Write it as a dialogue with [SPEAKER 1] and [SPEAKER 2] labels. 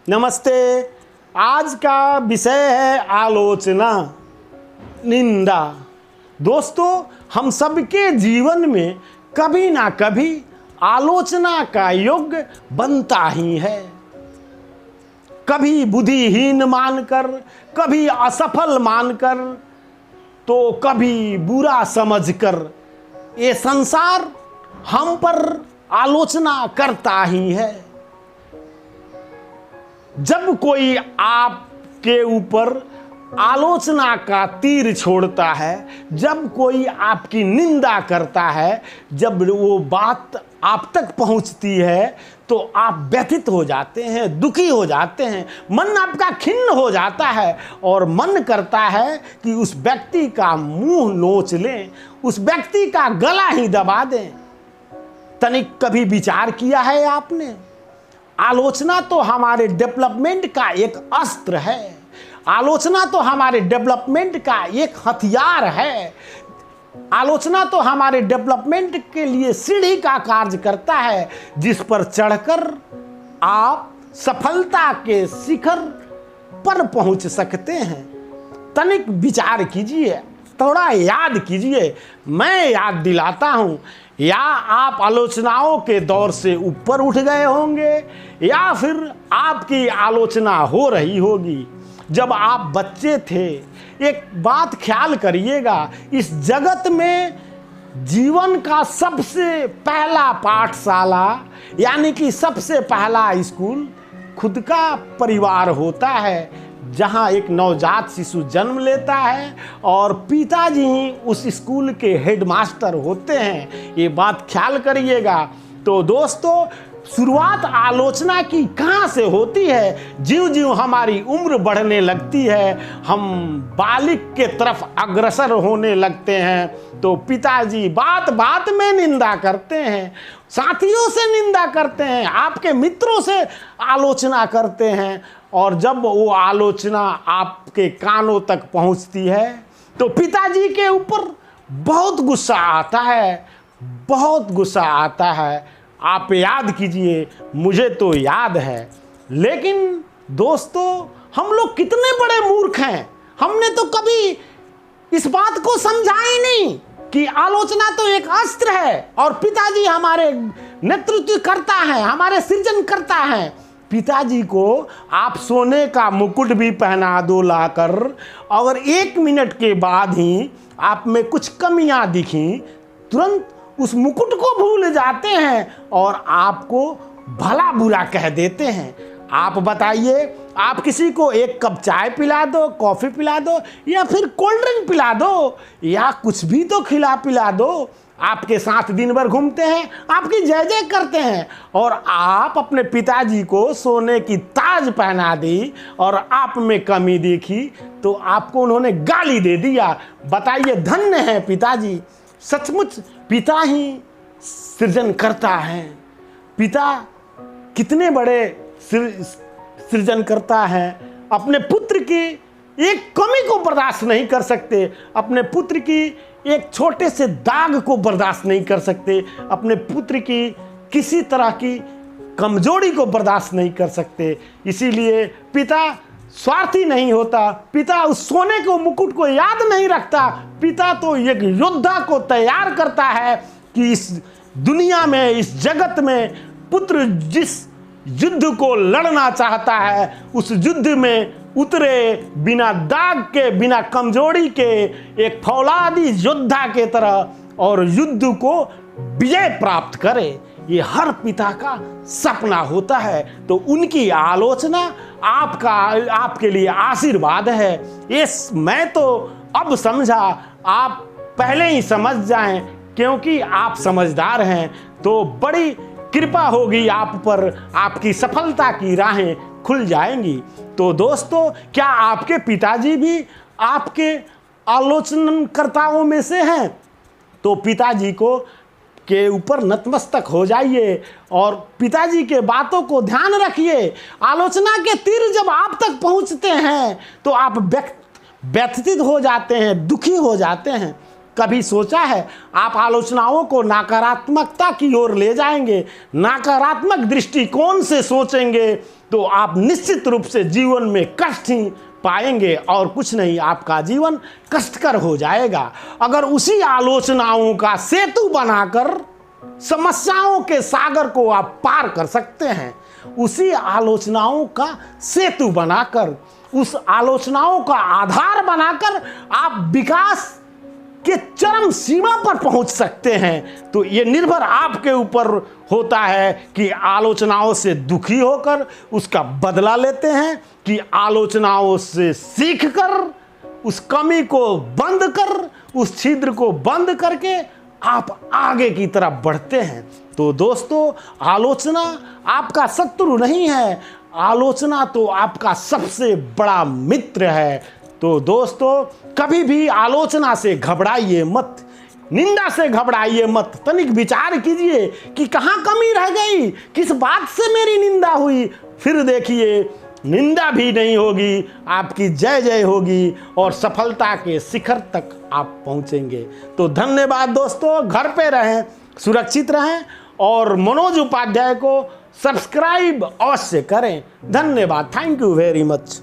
[SPEAKER 1] नमस्ते। आज का विषय है आलोचना, निंदा। दोस्तों, हम सबके जीवन में कभी ना कभी आलोचना का योग्य बनता ही है। कभी बुद्धिहीन मानकर, कभी असफल मानकर, तो कभी बुरा समझकर ये संसार हम पर आलोचना करता ही है। जब कोई आपके ऊपर आलोचना का तीर छोड़ता है, जब कोई आपकी निंदा करता है, जब वो बात आप तक पहुंचती है, तो आप व्यथित हो जाते हैं, दुखी हो जाते हैं, मन आपका खिन्न हो जाता है और मन करता है कि उस व्यक्ति का मुंह नोच लें, उस व्यक्ति का गला ही दबा दें। तनिक कभी विचार किया है आपने? आलोचना तो हमारे डेवलपमेंट का एक अस्त्र है। आलोचना तो हमारे डेवलपमेंट का एक हथियार है। आलोचना तो हमारे डेवलपमेंट के लिए सीढ़ी का कार्य करता है, जिस पर चढ़कर आप सफलता के शिखर पर पहुंच सकते हैं। तनिक विचार कीजिए, थोड़ा याद कीजिए। मैं याद दिलाता हूं, या आप आलोचनाओं के दौर से ऊपर उठ गए होंगे, या फिर आपकी आलोचना हो रही होगी जब आप बच्चे थे। एक बात ख्याल करिएगा, इस जगत में जीवन का सबसे पहला पाठशाला, यानी कि सबसे पहला स्कूल खुद का परिवार होता है, जहां एक नवजात शिशु जन्म लेता है और पिताजी ही उस स्कूल के हेडमास्टर होते हैं। ये बात ख्याल करिएगा। तो दोस्तों, शुरुआत आलोचना की कहाँ से होती है? ज्यों ज्यों हमारी उम्र बढ़ने लगती है, हम बालिग के तरफ अग्रसर होने लगते हैं, तो पिताजी बात बात में निंदा करते हैं, साथियों से निंदा करते हैं, आपके मित्रों से आलोचना करते हैं। और जब वो आलोचना आपके कानों तक पहुंचती है, तो पिताजी के ऊपर बहुत गुस्सा आता है, बहुत गुस्सा आता है। आप याद कीजिए, मुझे तो याद है। लेकिन दोस्तों, हम लोग कितने बड़े मूर्ख हैं। हमने तो कभी इस बात को समझा ही नहीं कि आलोचना तो एक अस्त्र है और पिताजी हमारे नेतृत्व करता है, हमारे सृजन करता है। पिताजी को आप सोने का मुकुट भी पहना दो लाकर, और 1 मिनट के बाद ही आप में कुछ कमियां दिखी, तुरंत उस मुकुट को भूल जाते हैं और आपको भला बुरा कह देते हैं। आप बताइए, आप किसी को 1 कप चाय पिला दो, कॉफ़ी पिला दो, या फिर कोल्ड ड्रिंक पिला दो, या कुछ भी तो खिला पिला दो, आपके साथ दिन भर घूमते हैं, आपकी जय जय करते हैं, और आप अपने पिताजी को सोने की ताज पहना दी और आप में कमी देखी तो आपको उन्होंने गाली दे दिया। बताइए, धन्य है पिताजी। सचमुच पिता ही सृजन करता है। पिता कितने बड़े सृजन करता है। अपने पुत्र की एक कमी को बर्दाश्त नहीं कर सकते, अपने पुत्र की एक छोटे से दाग को बर्दाश्त नहीं कर सकते, अपने पुत्र की किसी तरह की कमजोरी को बर्दाश्त नहीं कर सकते। इसीलिए पिता स्वार्थी नहीं होता। पिता उस सोने को मुकुट को याद नहीं रखता। पिता तो एक योद्धा को तैयार करता है कि इस दुनिया में, इस जगत में पुत्र जिस युद्ध को लड़ना चाहता है, उस युद्ध में उतरे बिना दाग के, बिना कमजोरी के, एक फौलादी योद्धा के तरह, और युद्ध को विजय प्राप्त करे। ये हर पिता का सपना होता है। तो उनकी आलोचना आपके लिए आशीर्वाद है। ये मैं तो अब समझा, आप पहले ही समझ जाएं, क्योंकि आप समझदार हैं। तो बड़ी कृपा होगी आप पर, आपकी सफलता की राहें खुल जाएंगी। तो दोस्तों, क्या आपके पिताजी भी आपके आलोचनाकर्ताओं में से हैं? तो पिताजी के ऊपर नतमस्तक हो जाइए और पिताजी के बातों को ध्यान रखिए। आलोचना के तीर जब आप तक पहुंचते हैं तो आप व्यथित हो जाते हैं, दुखी हो जाते हैं। कभी सोचा है आप आलोचनाओं को नकारात्मकता की ओर ले जाएंगे, नकारात्मक दृष्टिकोण से सोचेंगे तो आप निश्चित रूप से जीवन में कष्ट ही पाएंगे और कुछ नहीं, आपका जीवन कष्टकर हो जाएगा। अगर उसी आलोचनाओं का सेतु बनाकर समस्याओं के सागर को आप पार कर सकते हैं, उसी आलोचनाओं का सेतु बनाकर, उस आलोचनाओं का आधार बनाकर आप विकास के चरम सीमा पर पहुंच सकते हैं। तो ये निर्भर आपके ऊपर होता है कि आलोचनाओं से दुखी होकर उसका बदला लेते हैं कि आलोचनाओं से सीखकर उस कमी को बंद कर, उस छिद्र को बंद करके आप आगे की तरफ बढ़ते हैं। तो दोस्तों, आलोचना आपका शत्रु नहीं है, आलोचना तो आपका सबसे बड़ा मित्र है। तो दोस्तों, कभी भी आलोचना से घबराइए मत, निंदा से घबराइए मत। तनिक विचार कीजिए कि कहाँ कमी रह गई, किस बात से मेरी निंदा हुई। फिर देखिए, निंदा भी नहीं होगी, आपकी जय जय होगी और सफलता के शिखर तक आप पहुंचेंगे। तो धन्यवाद दोस्तों, घर पे रहें, सुरक्षित रहें और मनोज उपाध्याय को सब्सक्राइब अवश्य करें। धन्यवाद, थैंक यू वेरी मच।